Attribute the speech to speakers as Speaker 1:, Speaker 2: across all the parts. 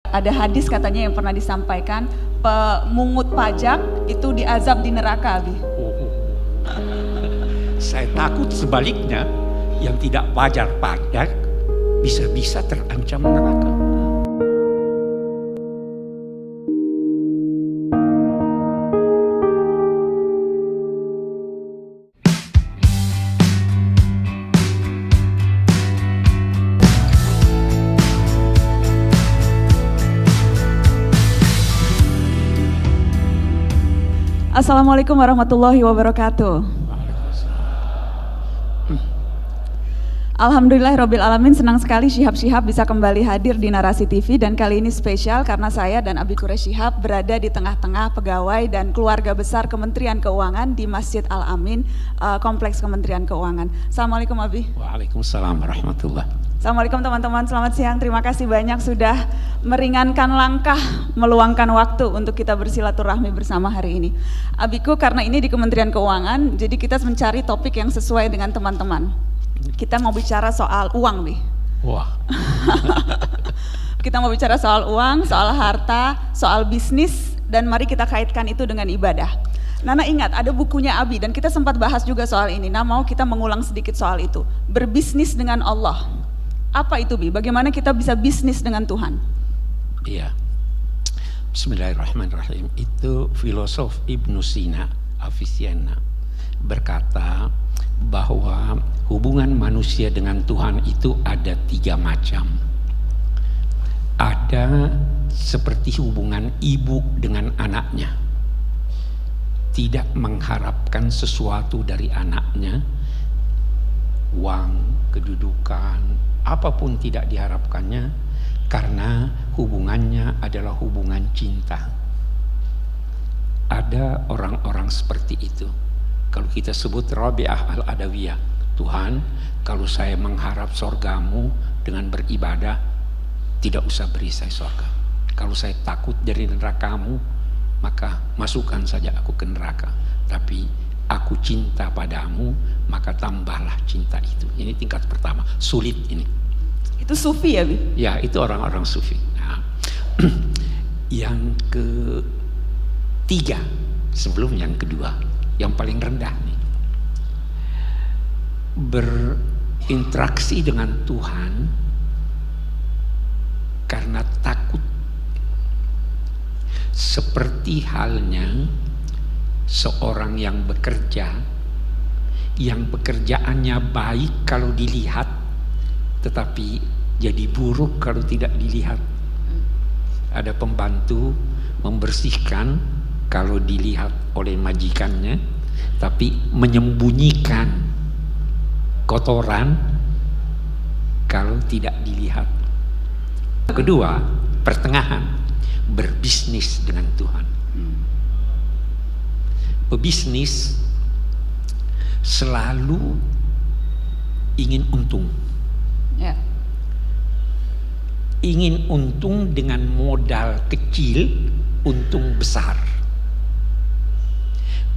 Speaker 1: Ada hadis katanya yang pernah disampaikan, pemungut pajak itu diazab di neraka, Abi.
Speaker 2: Saya takut sebaliknya, yang tidak wajar pajak bisa-bisa terancam neraka.
Speaker 1: Assalamualaikum warahmatullahi wabarakatuh. Alhamdulillahirabbil alamin, senang sekali Syihab bisa kembali hadir di Narasi TV, dan kali ini spesial karena saya dan Abi Quraish Syihab berada di tengah-tengah pegawai dan keluarga besar Kementerian Keuangan di Masjid Al-Amin, Kompleks Kementerian Keuangan. Assalamualaikum Abi.
Speaker 2: Waalaikumsalam warahmatullahi.
Speaker 1: Assalamualaikum teman-teman, selamat siang. Terima kasih banyak sudah meringankan langkah, meluangkan waktu untuk kita bersilaturahmi bersama hari ini. Abiku, karena ini di Kementerian Keuangan, jadi kita mencari topik yang sesuai dengan teman-teman. Kita mau bicara soal uang, Bi.
Speaker 2: Wah.
Speaker 1: Kita mau bicara soal uang, soal harta, soal bisnis, dan mari kita kaitkan itu dengan ibadah. Nana ingat ada bukunya Abi dan kita sempat bahas juga soal ini. Nah, mau kita mengulang sedikit soal itu. Berbisnis dengan Allah. Apa itu, Bi? Bagaimana kita bisa bisnis dengan Tuhan?
Speaker 2: Iya. Bismillahirrahmanirrahim. Itu filosof Ibnu Sina, Avicenna, berkata bahwa hubungan manusia dengan Tuhan itu ada 3 macam. Ada seperti hubungan ibu dengan anaknya, tidak mengharapkan sesuatu dari anaknya, uang, kedudukan, apapun tidak diharapkannya, karena hubungannya adalah hubungan cinta. Ada orang-orang seperti itu. Kalau kita sebut Rabi'ah al-Adawiyah, Tuhan, kalau saya mengharap sorgamu dengan beribadah, tidak usah beri saya sorga. Kalau saya takut dari nerakamu, maka masukkan saja aku ke neraka. Tapi aku cinta padamu, maka tambahlah cinta itu. Ini tingkat pertama, sulit ini.
Speaker 1: Itu sufi ya, Bi?
Speaker 2: Ya, itu orang-orang sufi. Nah, yang ketiga, sebelum yang kedua, yang paling rendah nih, berinteraksi dengan Tuhan karena takut. Seperti halnya seorang yang bekerja, yang pekerjaannya baik kalau dilihat, tetapi jadi buruk kalau tidak dilihat. Ada pembantu membersihkan kalau dilihat oleh majikannya, tapi menyembunyikan kotoran kalau tidak dilihat. Kedua, pertengahan, berbisnis dengan Tuhan. Pebisnis selalu ingin untung.
Speaker 1: Ya.
Speaker 2: Ingin untung dengan modal kecil, untung besar.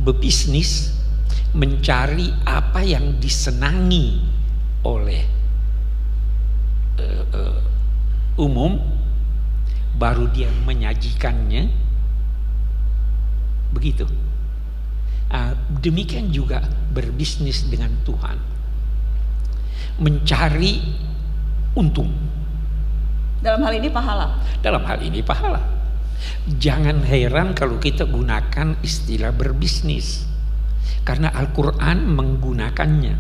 Speaker 2: Bebisnis mencari apa yang disenangi oleh umum, baru dia menyajikannya. Begitu. Demikian juga berbisnis dengan Tuhan, mencari untung.
Speaker 1: Dalam hal ini pahala.
Speaker 2: Dalam hal ini pahala. Jangan heran kalau kita gunakan istilah berbisnis, karena Al-Quran menggunakannya.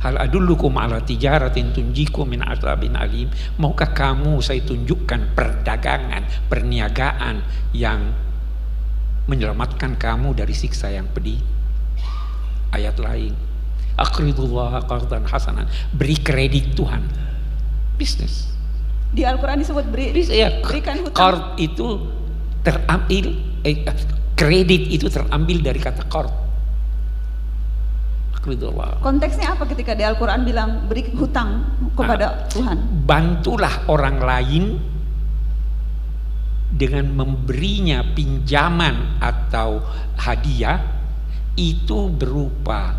Speaker 2: Hal adullukum ala tijaratin tunjikum min adzabin alim. Maukah kamu saya tunjukkan perdagangan, perniagaan yang menyelamatkan kamu dari siksa yang pedih? Ayat lain, aqridullah qardan hasanan, beri kredit Tuhan. Bisnis.
Speaker 1: Di Al-Quran disebut berikan hutang.
Speaker 2: Qard itu terambil, kredit itu terambil dari kata qard.
Speaker 1: Konteksnya apa ketika di Al-Quran bilang beri hutang kepada Tuhan?
Speaker 2: Bantulah orang lain dengan memberinya pinjaman atau hadiah, itu berupa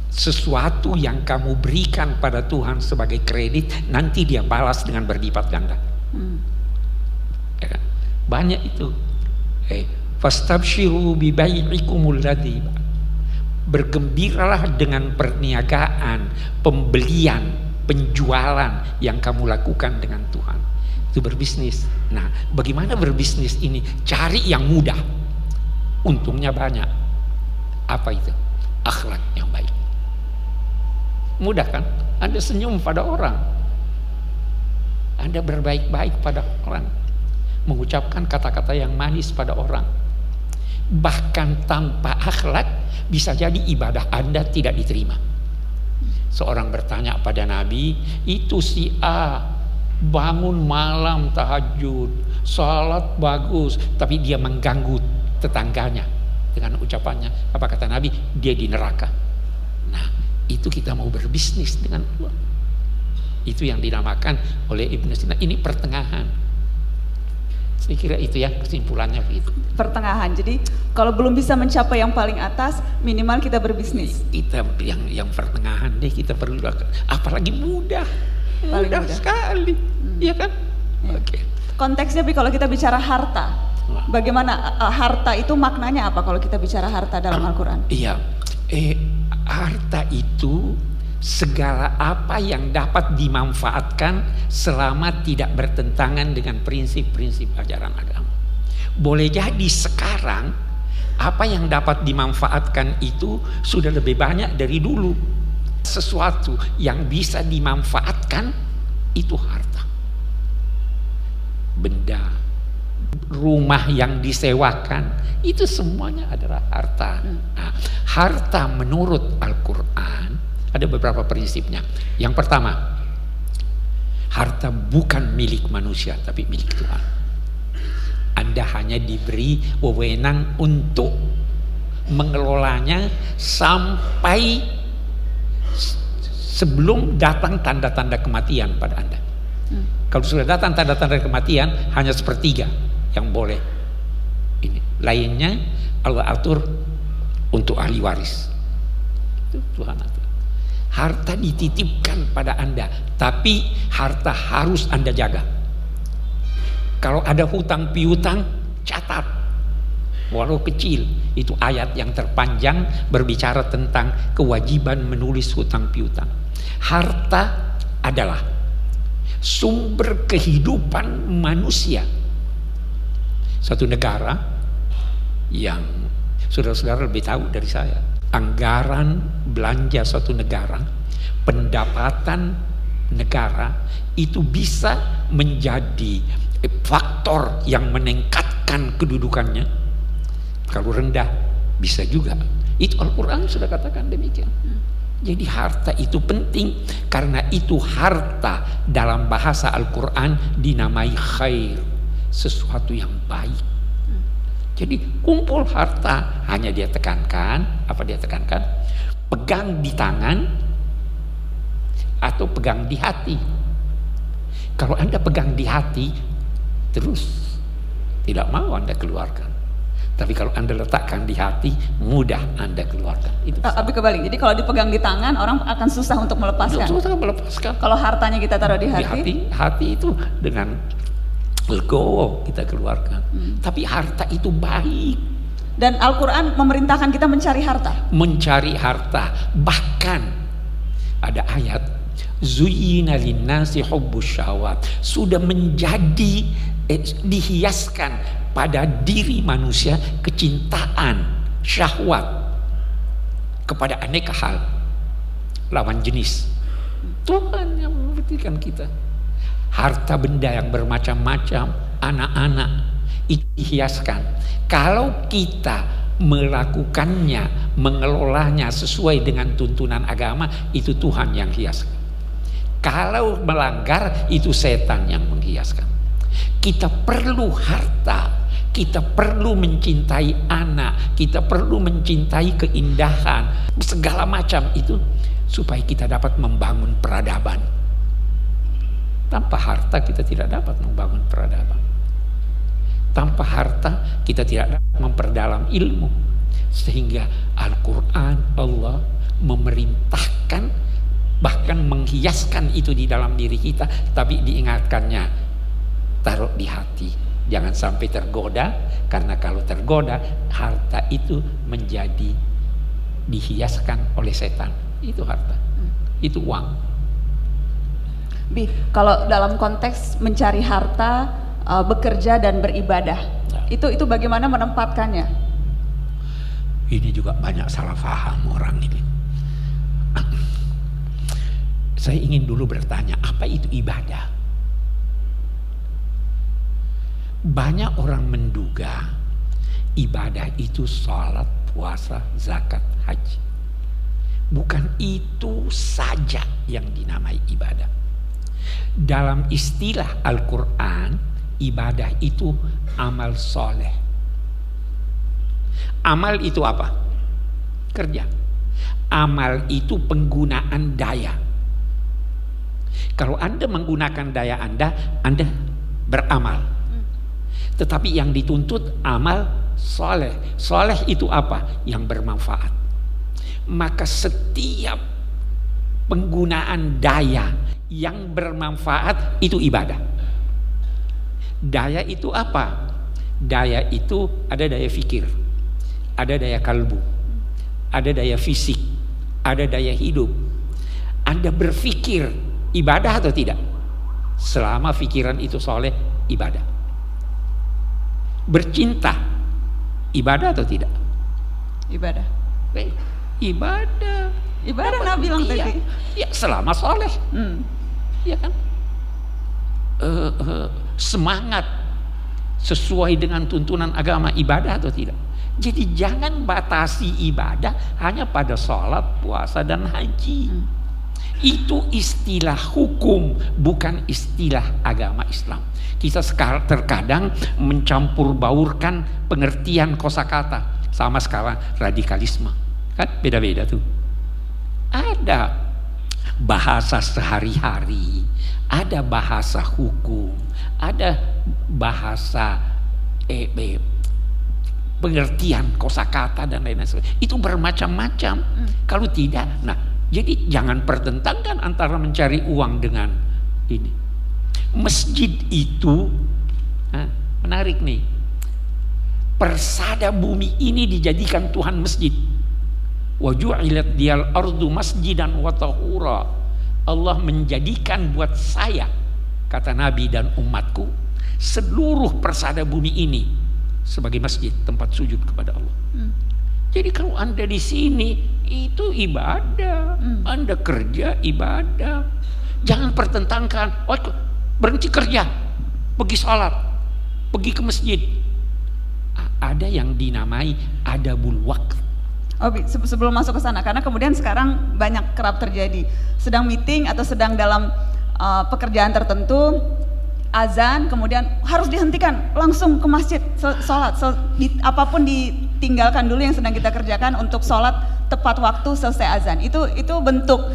Speaker 2: sesuatu yang kamu berikan pada Tuhan sebagai kredit, nanti dia balas dengan berlipat ganda. Ya kan? Banyak itu. Fastabshiru bi bai'ikumul ladzi, bergembiralah dengan perniagaan, pembelian, penjualan yang kamu lakukan dengan Tuhan. Itu berbisnis. Nah, bagaimana berbisnis ini? Cari yang mudah, untungnya banyak. Apa itu? Akhlak yang baik. Mudah kan? Anda senyum pada orang, Anda berbaik-baik pada orang, mengucapkan kata-kata yang manis pada orang. Bahkan tanpa akhlak bisa jadi ibadah Anda tidak diterima. Seorang bertanya pada Nabi, itu si A bangun malam tahajud, salat bagus, tapi dia mengganggu tetangganya dengan ucapannya. Apa kata Nabi? Dia di neraka. Nah, itu kita mau berbisnis dengan Allah. Itu yang dinamakan oleh Ibnu Sina, ini pertengahan. Saya kira itu ya kesimpulannya begitu.
Speaker 1: Pertengahan. Jadi kalau belum bisa mencapai yang paling atas, minimal kita berbisnis.
Speaker 2: Kita yang pertengahan deh kita perlu, apalagi mudah.
Speaker 1: Paling
Speaker 2: mudah sekali. Iya kan?
Speaker 1: Ya.
Speaker 2: Oke.
Speaker 1: Konteksnya kalau kita bicara harta, bagaimana harta itu maknanya apa kalau kita bicara harta dalam Al-Quran?
Speaker 2: Iya. Harta itu segala apa yang dapat dimanfaatkan selama tidak bertentangan dengan prinsip-prinsip ajaran agama. Boleh jadi sekarang apa yang dapat dimanfaatkan itu sudah lebih banyak dari dulu. Sesuatu yang bisa dimanfaatkan itu harta. Benda, rumah yang disewakan, itu semuanya adalah harta. Nah, harta menurut Al-Quran ada beberapa prinsipnya. Yang pertama, harta bukan milik manusia tapi milik Tuhan. Anda hanya diberi wewenang untuk mengelolanya sampai sebelum datang tanda-tanda kematian pada Anda. Kalau sudah datang tanda-tanda kematian, hanya sepertiga yang boleh ini. Lainnya Allah atur untuk ahli waris. Itu Tuhan atur. Harta dititipkan pada Anda, tapi harta harus Anda jaga. Kalau ada hutang piutang, catat. Walau kecil, itu ayat yang terpanjang berbicara tentang kewajiban menulis hutang piutang. Harta adalah sumber kehidupan manusia. Satu negara yang saudara-saudara lebih tahu dari saya, anggaran belanja suatu negara, pendapatan negara itu bisa menjadi faktor yang meningkatkan kedudukannya. Kalau rendah bisa juga. Itu Al-Quran sudah katakan demikian. Jadi harta itu penting, karena itu harta dalam bahasa Al-Quran dinamai khair, sesuatu yang baik. Jadi kumpul harta, hanya dia tekankan, apa dia tekankan? Pegang di tangan atau pegang di hati. Kalau Anda pegang di hati, terus tidak mau Anda keluarkan. Tapi kalau Anda letakkan di hati, mudah Anda keluarkan. Itu
Speaker 1: Tapi kebalik, jadi kalau dipegang di tangan, orang akan susah untuk melepaskan.
Speaker 2: Susah melepaskan.
Speaker 1: Kalau hartanya kita taruh di hati,
Speaker 2: hati itu dengan legowo kita keluarkan. Tapi harta itu baik.
Speaker 1: Dan Al-Quran memerintahkan kita mencari harta.
Speaker 2: Mencari harta. Bahkan ada ayat, zuyyina linnasi hubbus syahwat, sudah menjadi dihiaskan pada diri manusia kecintaan syahwat kepada aneka hal, lawan jenis. Tuhan yang memberikan kita harta benda yang bermacam-macam, anak-anak itu dihiaskan. Kalau kita melakukannya, mengelolanya sesuai dengan tuntunan agama, itu Tuhan yang hiaskan. Kalau melanggar, itu setan yang menghiaskan. Kita perlu harta, kita perlu mencintai anak, kita perlu mencintai keindahan, segala macam itu, supaya kita dapat membangun peradaban. Tanpa harta kita tidak dapat membangun peradaban. Tanpa harta kita tidak dapat memperdalam ilmu. Sehingga Al-Quran Allah memerintahkan, bahkan menghiaskan itu di dalam diri kita, tapi diingatkannya taruh di hati, jangan sampai tergoda, karena kalau tergoda harta itu menjadi dihiaskan oleh setan. Itu harta, itu uang.
Speaker 1: Bi, kalau dalam konteks mencari harta, bekerja dan beribadah, itu bagaimana menempatkannya?
Speaker 2: Ini juga banyak salah paham orang ini. Saya ingin dulu bertanya, apa itu ibadah? Banyak orang menduga ibadah itu salat, puasa, zakat, haji. Bukan itu saja yang dinamai ibadah. Dalam istilah Al-Quran, ibadah itu amal soleh. Amal itu apa? Kerja. Amal itu penggunaan daya. Kalau Anda menggunakan daya Anda beramal. Tetapi yang dituntut amal soleh. Soleh itu apa? Yang bermanfaat. Maka setiap penggunaan daya yang bermanfaat itu ibadah. Daya itu apa? Daya itu ada daya fikir, ada daya kalbu, ada daya fisik, ada daya hidup. Anda berpikir ibadah atau tidak? Selama pikiran itu soleh, ibadah. Bercinta, ibadah atau tidak?
Speaker 1: Ibadah.
Speaker 2: Ibadah.
Speaker 1: Ibadah Nabi bilang tadi.
Speaker 2: Ya selama soleh. Ya kan? Semangat sesuai dengan tuntunan agama, ibadah atau tidak? Jadi jangan batasi ibadah hanya pada sholat, puasa dan haji. Itu istilah hukum, bukan istilah agama Islam. Kita sekarang terkadang mencampur baurkan pengertian kosakata, sama sekarang radikalisme, kan beda-beda tuh. Ada bahasa sehari-hari, ada bahasa hukum, ada bahasa pengertian kosakata dan lain-lain. Itu bermacam-macam. Kalau tidak, nah jadi jangan pertentangkan antara mencari uang dengan ini. Masjid itu menarik nih. Persada bumi ini dijadikan Tuhan masjid. Wa ju'ilat diyal ardu masjidan wa tahura. Allah menjadikan buat saya, kata Nabi dan umatku, seluruh persada bumi ini sebagai masjid, tempat sujud kepada Allah. Jadi kalau Anda di sini itu ibadah, Anda kerja ibadah. Jangan pertentangkan, berhenti kerja, pergi sholat, pergi ke masjid. Ada yang dinamai adabul waqt.
Speaker 1: Sebelum masuk ke sana, karena kemudian sekarang banyak kerap terjadi, sedang meeting atau sedang dalam pekerjaan tertentu, azan, kemudian harus dihentikan, langsung ke masjid, sholat, apapun ditinggalkan dulu yang sedang kita kerjakan untuk sholat tepat waktu selesai azan. Itu bentuk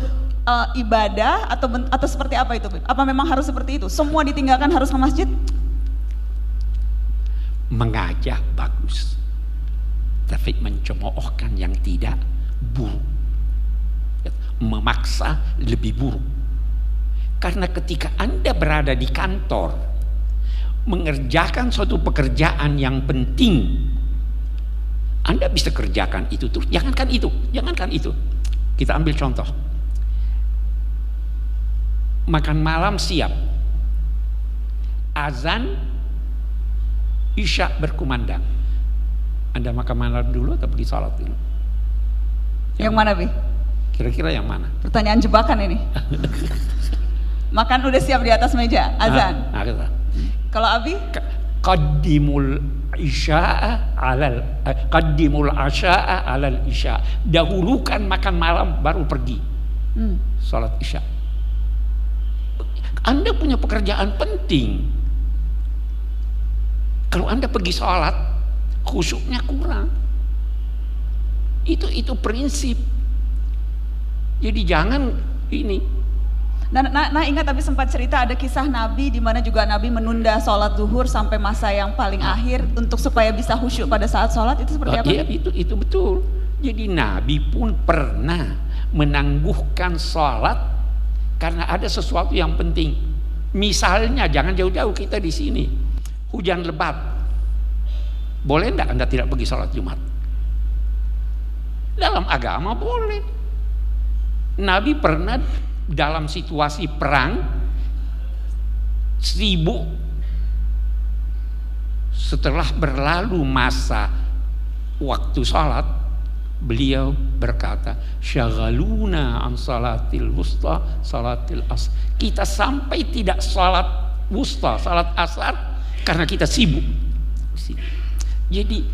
Speaker 1: ibadah atau seperti apa itu? Apa memang harus seperti itu? Semua ditinggalkan harus ke masjid?
Speaker 2: Mengajak bagus, tapi mencemoohkan yang tidak buruk, memaksa lebih buruk. Karena ketika Anda berada di kantor mengerjakan suatu pekerjaan yang penting, Anda bisa kerjakan itu terus. Jangankan itu. Kita ambil contoh. Makan malam siap. Azan Isya berkumandang. Anda makan malam dulu atau pergi sholat dulu?
Speaker 1: Yang mana, Bi?
Speaker 2: Kira-kira yang mana?
Speaker 1: Pertanyaan jebakan ini. Makan udah siap di atas meja, azan. Kalau Abi?
Speaker 2: Qaddimul isya'a alal isya'. Dahulukan makan malam baru pergi sholat isya. Anda punya pekerjaan penting. Kalau Anda pergi sholat, khusyuknya kurang. Itu prinsip. Jadi jangan ini.
Speaker 1: Nah, ingat tapi sempat cerita ada kisah Nabi di mana juga Nabi menunda sholat zuhur sampai masa yang paling akhir untuk supaya bisa khusyuk pada saat sholat. Itu seperti apa?
Speaker 2: Iya, itu betul. Jadi Nabi pun pernah menangguhkan sholat karena ada sesuatu yang penting. Misalnya jangan jauh-jauh, kita di sini hujan lebat, boleh enggak Anda tidak pergi sholat Jumat? Dalam agama boleh. Nabi pernah dalam situasi perang sibuk, setelah berlalu masa waktu sholat, beliau berkata, syaghaluna an salatil wusta salatil asr. Kita sampai tidak sholat wusta, sholat asar, karena kita sibuk. Jadi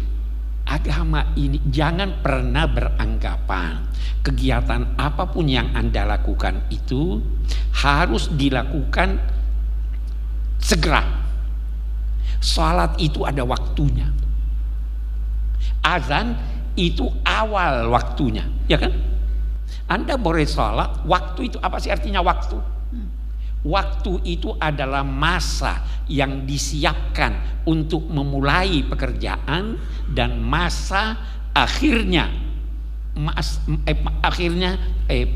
Speaker 2: agama ini jangan pernah beranggapan kegiatan apapun yang Anda lakukan itu harus dilakukan segera. Salat itu ada waktunya. Azan itu awal waktunya, ya kan? Anda boleh salat, waktu itu apa sih artinya waktu? Waktu itu adalah masa yang disiapkan untuk memulai pekerjaan dan masa akhirnya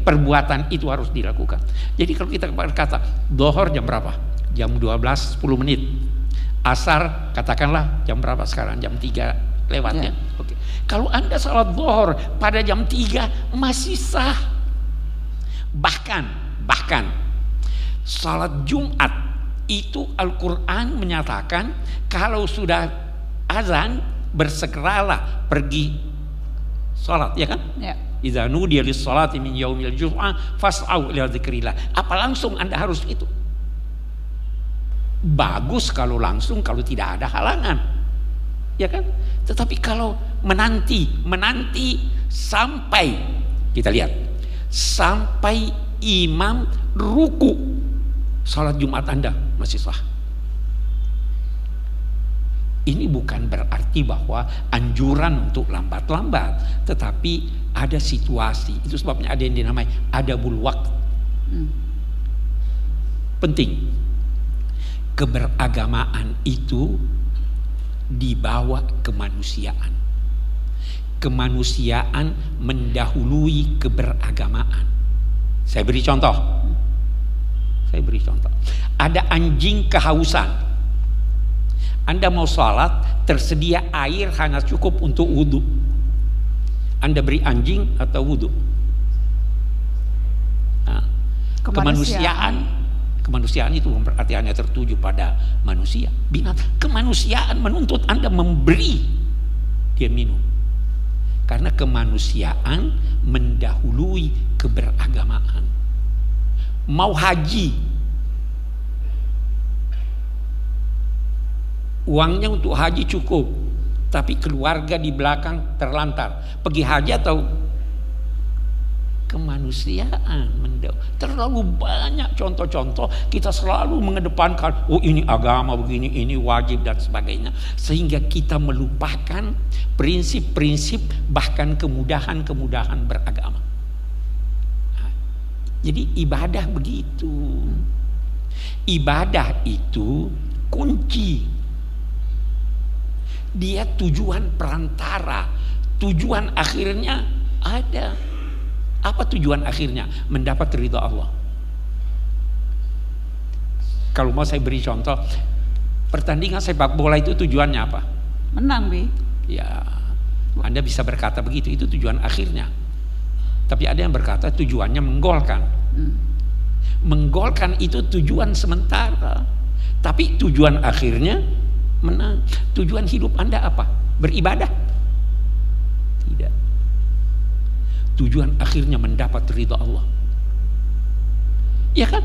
Speaker 2: perbuatan itu harus dilakukan. Jadi kalau kita berkata Zuhur jam berapa? Jam 12:10. Asar katakanlah jam berapa sekarang? Jam 3 lewat ya. Oke. Kalau Anda salat Zuhur pada jam 3 masih sah. Bahkan salat Jumat itu Al-Quran menyatakan kalau sudah azan bersegeralah pergi salat, ya kan? Ya. Idza nudiya lis-salati min yaumil jum'ah fas'au ila dzikrillah. Apa langsung Anda harus itu? Bagus kalau langsung, kalau tidak ada halangan, ya kan? Tetapi kalau menanti sampai kita lihat sampai imam ruku, salat Jumat Anda masih sah. Ini bukan berarti bahwa anjuran untuk lambat-lambat, tetapi ada situasi. Itu sebabnya ada yang dinamai adabul waqt. Penting. Keberagamaan itu dibawa kemanusiaan. Kemanusiaan mendahului keberagamaan. Saya beri contoh. Ada anjing kehausan. Anda mau sholat, tersedia air hanya cukup untuk wudhu. Anda beri anjing atau wudhu? Nah, kemanusiaan itu berarti hanya tertuju pada manusia. Kemanusiaan menuntut Anda memberi dia minum. Karena kemanusiaan mendahului keberagamaan. Mau haji, uangnya untuk haji cukup, tapi keluarga di belakang terlantar. Pergi haji atau kemanusiaan terlalu banyak contoh-contoh kita selalu mengedepankan ini agama begini, ini wajib dan sebagainya, sehingga kita melupakan prinsip-prinsip bahkan kemudahan-kemudahan beragama. Jadi ibadah begitu. Ibadah itu kunci. Dia tujuan perantara, tujuan akhirnya ada. Apa tujuan akhirnya? Mendapat ridha Allah. Kalau mau saya beri contoh, pertandingan sepak bola itu tujuannya apa?
Speaker 1: Menang, Bi.
Speaker 2: Ya, Anda bisa berkata begitu, itu tujuan akhirnya. Tapi ada yang berkata tujuannya menggolkan. Menggolkan itu tujuan sementara, tapi tujuan akhirnya menang. Tujuan hidup Anda apa? Beribadah? Tidak. Tujuan akhirnya mendapat ridha Allah. Ya kan?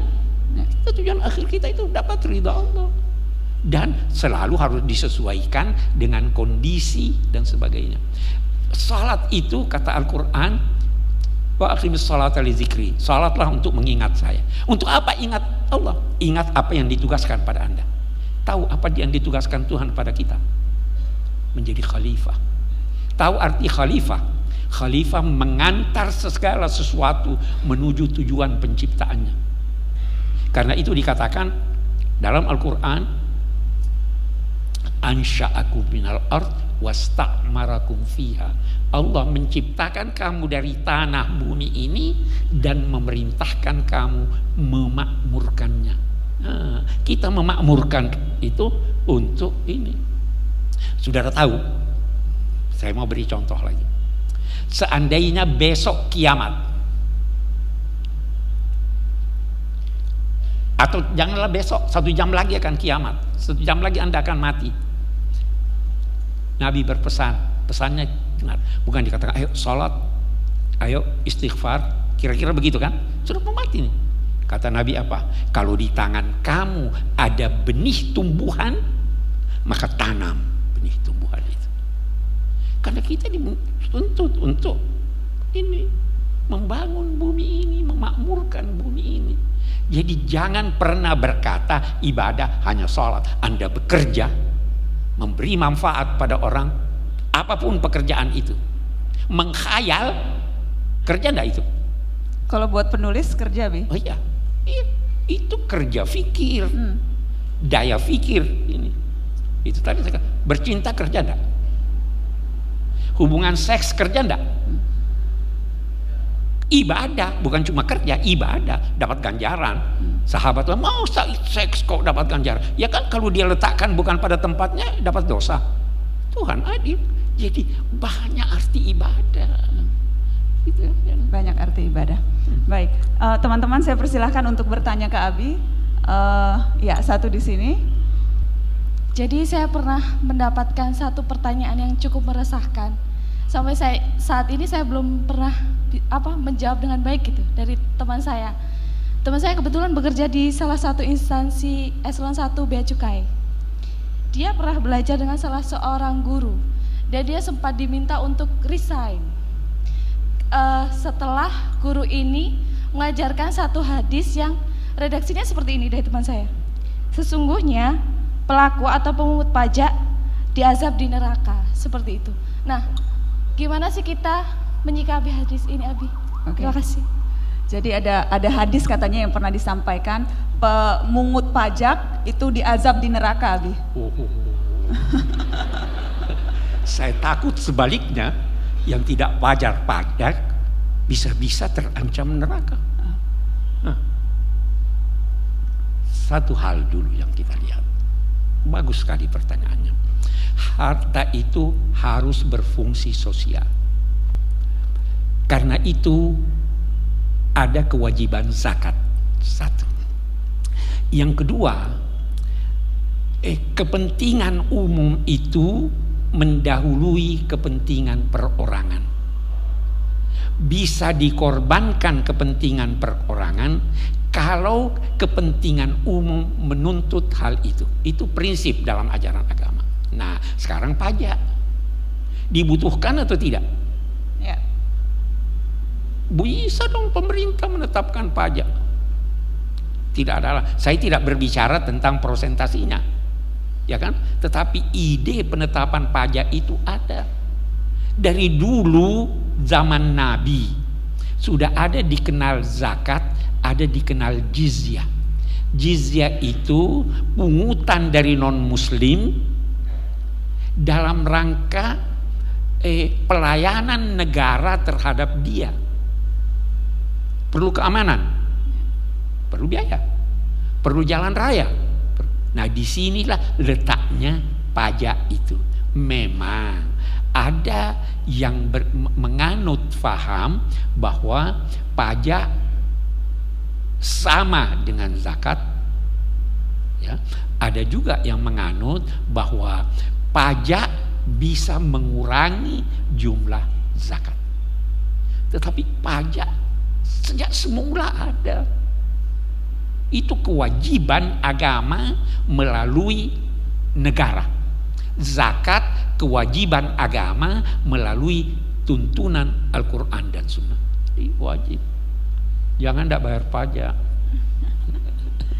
Speaker 2: Tujuan akhir kita itu dapat ridha Allah. Dan selalu harus disesuaikan dengan kondisi dan sebagainya. Salat itu kata Al-Quran, wa aqimis salata li dzikri. Salatlah untuk mengingat saya. Untuk apa ingat Allah? Ingat apa yang ditugaskan pada Anda. Tahu apa yang ditugaskan Tuhan pada kita? Menjadi khalifah. Tahu arti khalifah? Khalifah mengantar segala sesuatu menuju tujuan penciptaannya. Karena itu dikatakan dalam Al-Quran, ansha'akum minal ard wasta'marakum fiha. Allah menciptakan kamu dari tanah bumi ini dan memerintahkan kamu memakmurkannya. Nah, kita memakmurkan itu untuk ini. Saudara tahu, saya mau beri contoh lagi. Seandainya besok kiamat, atau janganlah besok, 1 jam lagi akan kiamat, 1 jam lagi Anda akan mati. Nabi berpesan, pesannya bukan dikatakan ayo sholat, ayo istighfar, kira-kira begitu kan? Sudah mau mati nih. Kata Nabi apa? Kalau di tangan kamu ada benih tumbuhan, maka tanam benih tumbuhan itu. Karena kita dituntut untuk ini, membangun bumi ini, memakmurkan bumi ini. Jadi jangan pernah berkata ibadah hanya sholat. Anda bekerja, memberi manfaat pada orang, apapun pekerjaan itu. Menghayal, kerja enggak itu?
Speaker 1: Kalau buat penulis kerja, Bi?
Speaker 2: Oh iya, itu kerja fikir, daya fikir ini. Itu tadi saya katakan, bercinta kerja enggak? Hubungan seks kerja enggak? Ibadah, bukan cuma kerja, ibadah, dapat ganjaran. Sahabat mau seks kok dapat ganjaran? Ya kan kalau dia letakkan bukan pada tempatnya dapat dosa. Tuhan adil. Jadi banyak arti ibadah. Gitu, ya.
Speaker 1: Banyak arti ibadah. Baik, teman-teman saya persilahkan untuk bertanya ke Abi. Ya, satu di sini.
Speaker 3: Jadi saya pernah mendapatkan satu pertanyaan yang cukup meresahkan. Sampai saat ini saya belum pernah menjawab dengan baik gitu dari teman saya. Teman saya kebetulan bekerja di salah satu instansi eselon 1 Bea Cukai. Dia pernah belajar dengan salah seorang guru dan dia sempat diminta untuk resign. Setelah guru ini mengajarkan satu hadis yang redaksinya seperti ini dari teman saya. Sesungguhnya pelaku atau pemungut pajak diazab di neraka, seperti itu. Nah, gimana sih kita menyikapi hadis ini, Abi?
Speaker 1: Oke.
Speaker 3: Terima kasih.
Speaker 1: Jadi ada hadis katanya yang pernah disampaikan, pemungut pajak itu diazab di neraka, Abi.
Speaker 2: Saya takut sebaliknya, yang tidak wajar pajak bisa-bisa terancam neraka. Satu hal dulu yang kita lihat, bagus sekali pertanyaannya. Harta itu harus berfungsi sosial. Karena itu ada kewajiban zakat. Satu. Yang kedua, kepentingan umum itu mendahului kepentingan perorangan. Bisa dikorbankan kepentingan perorangan kalau kepentingan umum menuntut hal itu. Itu prinsip dalam ajaran agama. Nah, sekarang pajak dibutuhkan atau tidak?
Speaker 1: Ya.
Speaker 2: Bisa dong pemerintah menetapkan pajak. Tidak ada. Saya tidak berbicara tentang prosentasinya, ya kan? Tetapi ide penetapan pajak itu ada. Dari dulu zaman Nabi sudah ada dikenal zakat, ada dikenal jizyah. Jizyah itu pungutan dari non-muslim dalam rangka pelayanan negara terhadap dia. Perlu keamanan, perlu biaya, perlu jalan raya. Nah, disinilah letaknya pajak itu. Memang ada yang menganut faham bahwa pajak sama dengan zakat, ya. Ada juga yang menganut bahwa pajak bisa mengurangi jumlah zakat. Tetapi pajak sejak semula ada. Itu kewajiban agama melalui negara. Zakat kewajiban agama melalui tuntunan Al-Quran dan Sunnah. Jadi wajib. Jangan tidak bayar pajak.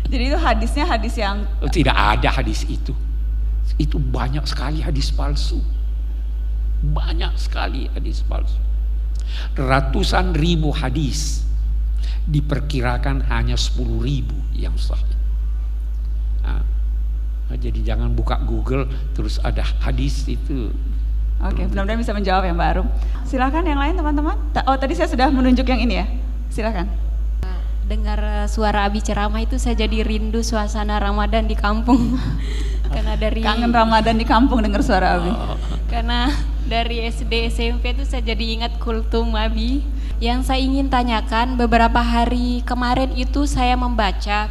Speaker 1: Jadi itu hadisnya hadis yang
Speaker 2: Tidak ada hadis itu. Itu banyak sekali hadis palsu. Banyak sekali hadis palsu. Ratusan ribu hadis, diperkirakan hanya 10.000 yang sahih. Nah, jadi jangan buka Google terus ada hadis itu
Speaker 1: Oke, benar-benar bisa menjawab ya Mbak Arum. Silakan yang lain teman-teman. Oh tadi saya sudah menunjuk yang ini ya. Silakan.
Speaker 4: Dengar suara Abi ceramah itu saya jadi rindu suasana Ramadan di kampung. Karena dari
Speaker 1: Kangen Ramadan di kampung dengar suara Abi.
Speaker 4: Karena dari SD SMP itu saya jadi ingat kultum Abi. Yang saya ingin tanyakan, beberapa hari kemarin itu saya membaca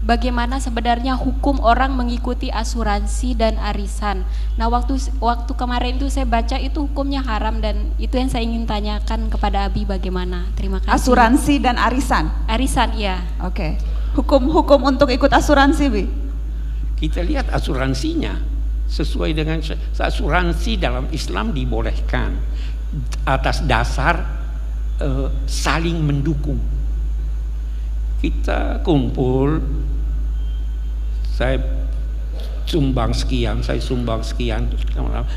Speaker 4: bagaimana sebenarnya hukum orang mengikuti asuransi dan arisan. Nah, waktu kemarin itu saya baca itu hukumnya haram, dan itu yang saya ingin tanyakan kepada Abi bagaimana. Terima kasih.
Speaker 1: Asuransi dan arisan.
Speaker 4: Arisan, ya.
Speaker 1: Oke. Hukum untuk ikut asuransi, Bi?
Speaker 2: Kita lihat asuransinya sesuai dengan asuransi dalam Islam dibolehkan atas dasar saling mendukung. Kita kumpul, saya sumbang sekian,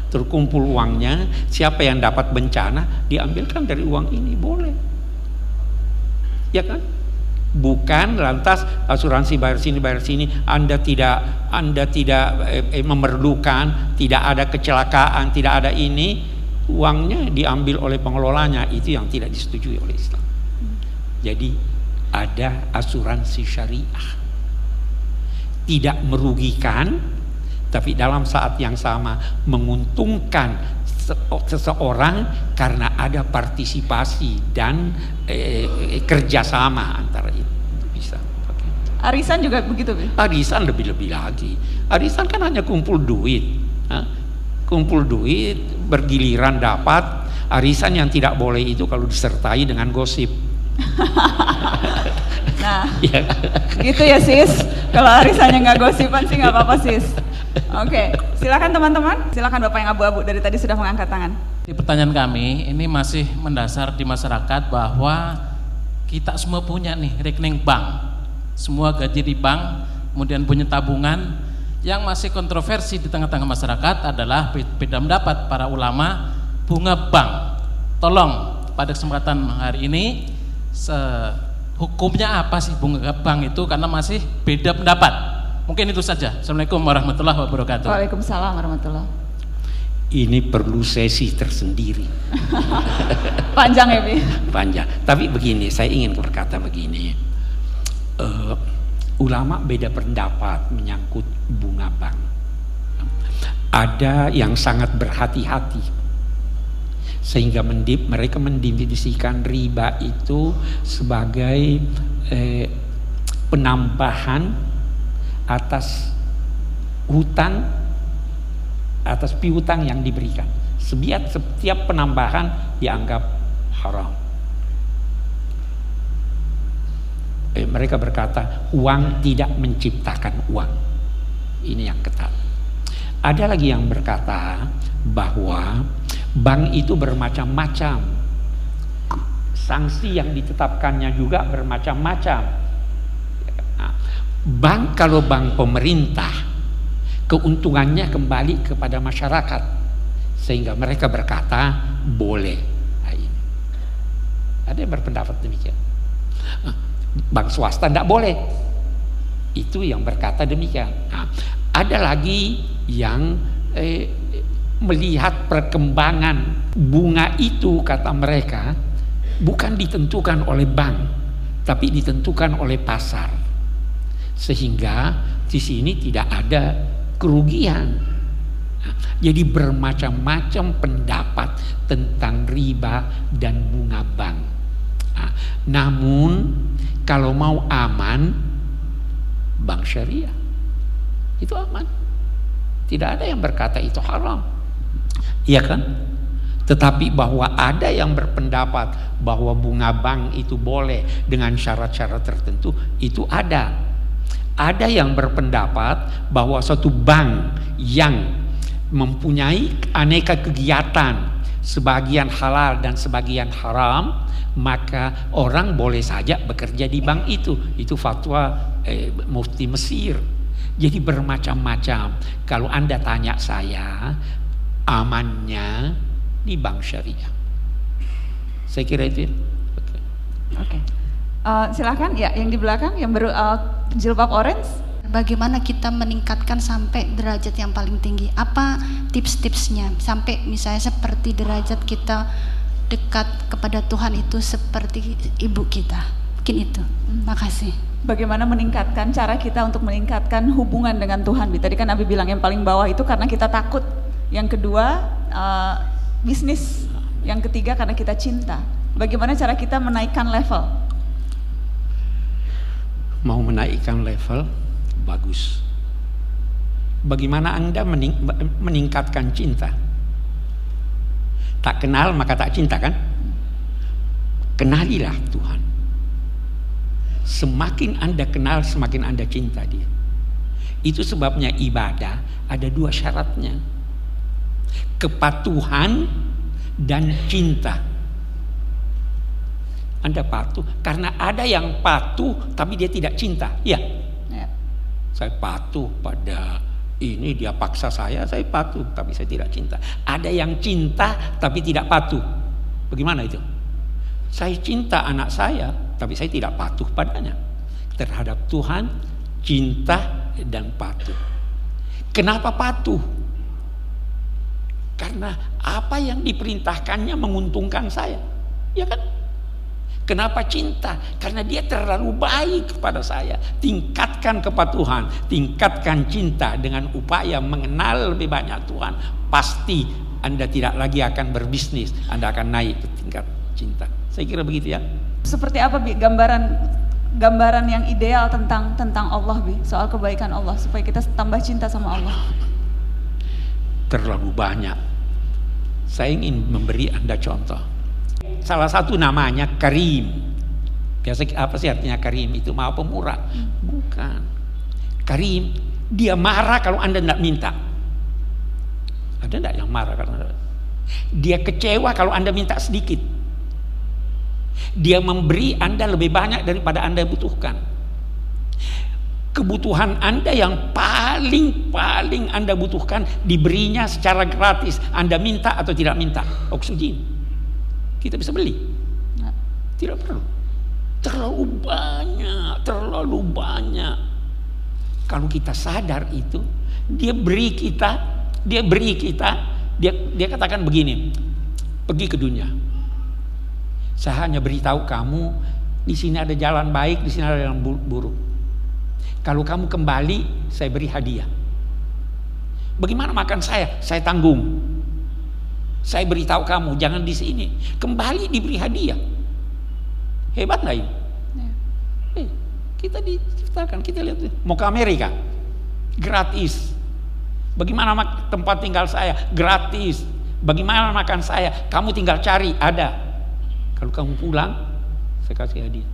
Speaker 2: terkumpul uangnya, siapa yang dapat bencana diambilkan dari uang ini, boleh, ya kan? Bukan lantas asuransi bayar sini, Anda tidak memerlukan, tidak ada kecelakaan, tidak ada ini, uangnya diambil oleh pengelolanya, itu yang tidak disetujui oleh Islam. Jadi ada asuransi syariah, tidak merugikan, tapi dalam saat yang sama menguntungkan seseorang karena ada partisipasi dan kerjasama antara itu. Bisa.
Speaker 1: Arisan juga begitu, Bi?
Speaker 2: Arisan lebih-lebih lagi. Arisan kan hanya kumpul duit, bergiliran dapat. Arisan yang tidak boleh itu kalau disertai dengan gosip.
Speaker 1: Nah,
Speaker 2: Ya.
Speaker 1: gitu ya sis. Kalau arisannya nggak gosipan sih nggak apa-apa sis. Oke, silakan teman-teman. Silakan Bapak yang abu-abu dari tadi sudah mengangkat tangan.
Speaker 5: Di pertanyaan kami ini masih mendasar di masyarakat bahwa kita semua punya nih rekening bank, semua gaji di bank, kemudian punya tabungan. Yang masih kontroversi di tengah-tengah masyarakat adalah beda pendapat para ulama bunga bank. Tolong pada kesempatan hari ini hukumnya apa sih bunga bank itu, karena masih beda pendapat. Mungkin itu saja. Assalamualaikum warahmatullahi wabarakatuh.
Speaker 1: Waalaikumsalam warahmatullahi.
Speaker 2: Ini perlu sesi tersendiri.
Speaker 1: Panjang ya, Bi?
Speaker 2: Panjang. Tapi begini, saya ingin berkata begini. Ulama beda pendapat menyangkut bunga bank. Ada yang sangat berhati-hati sehingga mereka mendefinisikan riba itu sebagai penambahan atas hutang, atas piutang yang diberikan. Setiap penambahan dianggap haram. Mereka berkata uang tidak menciptakan uang. Ini yang ketat. Ada lagi yang berkata bahwa bank itu bermacam-macam, sanksi yang ditetapkannya juga bermacam-macam. Bank, kalau bank pemerintah, keuntungannya kembali kepada masyarakat, sehingga mereka berkata boleh. Nah, ini. Ada yang berpendapat demikian. Bank swasta tidak boleh, itu yang berkata demikian. Nah, ada lagi yang melihat perkembangan bunga itu, kata mereka bukan ditentukan oleh bank, tapi ditentukan oleh pasar, sehingga di sini tidak ada kerugian. Nah, jadi bermacam-macam pendapat tentang riba dan bunga bank. Nah, namun kalau mau aman, bank syariah itu aman. Tidak ada yang berkata itu haram, iya kan? Tetapi bahwa ada yang berpendapat bahwa bunga bank itu boleh dengan syarat-syarat tertentu, itu ada. Ada yang berpendapat bahwa suatu bank yang mempunyai aneka kegiatan, sebagian halal dan sebagian haram, maka orang boleh saja bekerja di bank itu. Itu fatwa Mufti Mesir. Jadi bermacam-macam. Kalau Anda tanya saya, amannya di bank syariah. Saya kira itu ya.
Speaker 1: Oke. Silakan ya, yang di belakang yang jilbab orange.
Speaker 6: bagaimana kita meningkatkan sampai derajat yang paling tinggi? Apa tips-tipsnya sampai misalnya seperti derajat kita dekat kepada Tuhan itu seperti ibu kita? Mungkin itu. Makasih.
Speaker 1: Bagaimana meningkatkan cara kita untuk meningkatkan hubungan dengan Tuhan? Tadi kan Abi bilang yang paling bawah itu karena kita takut. Yang kedua bisnis. Yang ketiga karena kita cinta. Bagaimana cara kita menaikkan level?
Speaker 2: Mau menaikkan level, bagus. Bagaimana Anda meningkatkan cinta? Tak kenal maka tak cinta, kan? Kenalilah Tuhan. Semakin Anda kenal, semakin Anda cinta Dia. Itu sebabnya ibadah ada 2 syaratnya. Kepatuhan dan cinta. Anda patuh karena ada yang patuh tapi dia tidak cinta. Ya. Saya patuh pada ini, dia paksa saya patuh tapi saya tidak cinta. Ada yang cinta tapi tidak patuh. Bagaimana itu? Saya cinta anak saya tapi saya tidak patuh padanya. Terhadap Tuhan cinta dan patuh. Kenapa patuh? Karena apa yang diperintahkannya menguntungkan saya. Ya kan? Kenapa cinta? Karena dia terlalu baik kepada saya. Tingkatkan kepatuhan, tingkatkan cinta dengan upaya mengenal lebih banyak Tuhan. Pasti Anda tidak lagi akan berbisnis, Anda akan naik ke tingkat cinta. Saya kira begitu ya.
Speaker 1: Seperti apa Bi gambaran yang ideal tentang Allah, Bi, soal kebaikan Allah supaya kita tambah cinta sama Allah?
Speaker 2: Terlalu banyak. Saya ingin memberi Anda contoh. Salah satu namanya Karim. Biasa apa sih artinya Karim? Itu maha pemurah. Bukan. Karim, dia marah kalau Anda tidak minta. Ada tidak yang marah karena dia kecewa kalau Anda minta sedikit. Dia memberi Anda lebih banyak daripada Anda butuhkan. Kebutuhan Anda yang paling Anda butuhkan diberinya secara gratis. Anda minta atau tidak minta? Oksigen kita bisa beli? Tidak perlu. Terlalu banyak. Kalau kita sadar itu, dia beri kita, dia katakan begini, pergi ke dunia. Saya hanya beritahu kamu, di sini ada jalan baik, di sini ada jalan buruk. Kalau kamu kembali, saya beri hadiah. Bagaimana makan saya? Saya tanggung. Saya beritahu kamu, jangan di sini. Kembali diberi hadiah. Hebat nggak ini? Kita diciptakan, kita lihat. Mau ke Amerika? Gratis. Bagaimana tempat tinggal saya? Gratis. Bagaimana makan saya? Kamu tinggal cari, ada. Kalau kamu pulang, saya kasih hadiah.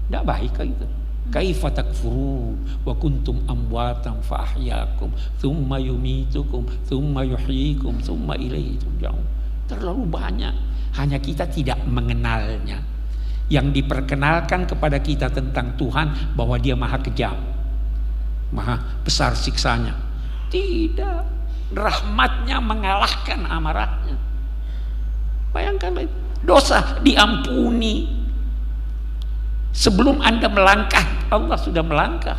Speaker 2: Tidak baik kayak gitu. Kaifa takfurun wa kuntum amwatan fa ahyaakum thumma yumitukum thumma yuhyikum thumma ilaihi turja'un. Terlalu banyak, hanya kita tidak mengenalnya. Yang diperkenalkan kepada kita tentang Tuhan bahwa Dia maha kejam, maha besar siksanya. Tidak, rahmatnya mengalahkan amarahnya. Bayangkan, dosa diampuni. Sebelum Anda melangkah, Allah sudah melangkah.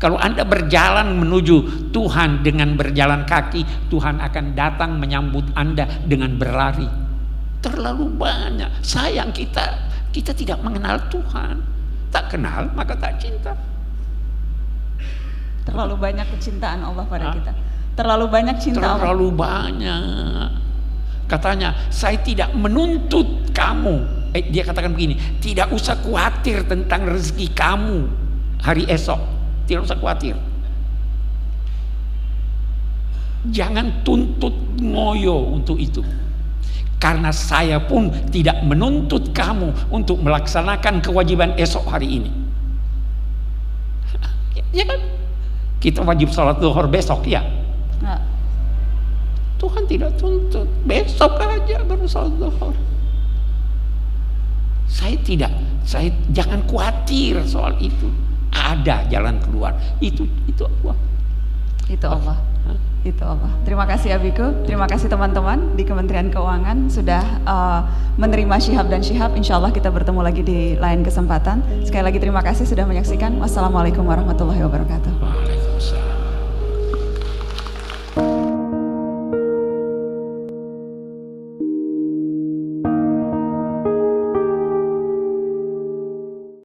Speaker 2: Kalau Anda berjalan menuju Tuhan dengan berjalan kaki, Tuhan akan datang menyambut Anda dengan berlari. Terlalu banyak. Sayang kita tidak mengenal Tuhan. Tak kenal maka tak cinta.
Speaker 1: Terlalu banyak kecintaan Allah pada kita. Terlalu banyak cinta Allah.
Speaker 2: Terlalu banyak. Katanya, saya tidak menuntut kamu. Dia katakan begini, tidak usah khawatir tentang rezeki kamu hari esok. Tidak usah khawatir. Jangan tuntut ngoyo untuk itu. Karena saya pun tidak menuntut kamu untuk melaksanakan kewajiban esok hari ini. Ya kan? Kita wajib sholat zuhur besok ya. Tuhan tidak tuntut, besok aja baru sholat zuhur. Saya jangan khawatir soal itu. Ada jalan keluar. Itu Allah.
Speaker 1: Itu Allah. Itu Allah. Terima kasih Abiku, terima kasih teman-teman di Kementerian Keuangan sudah menerima Syihab dan Syihab. Insya Allah kita bertemu lagi di lain kesempatan. Sekali lagi terima kasih sudah menyaksikan. Wassalamualaikum warahmatullahi wabarakatuh.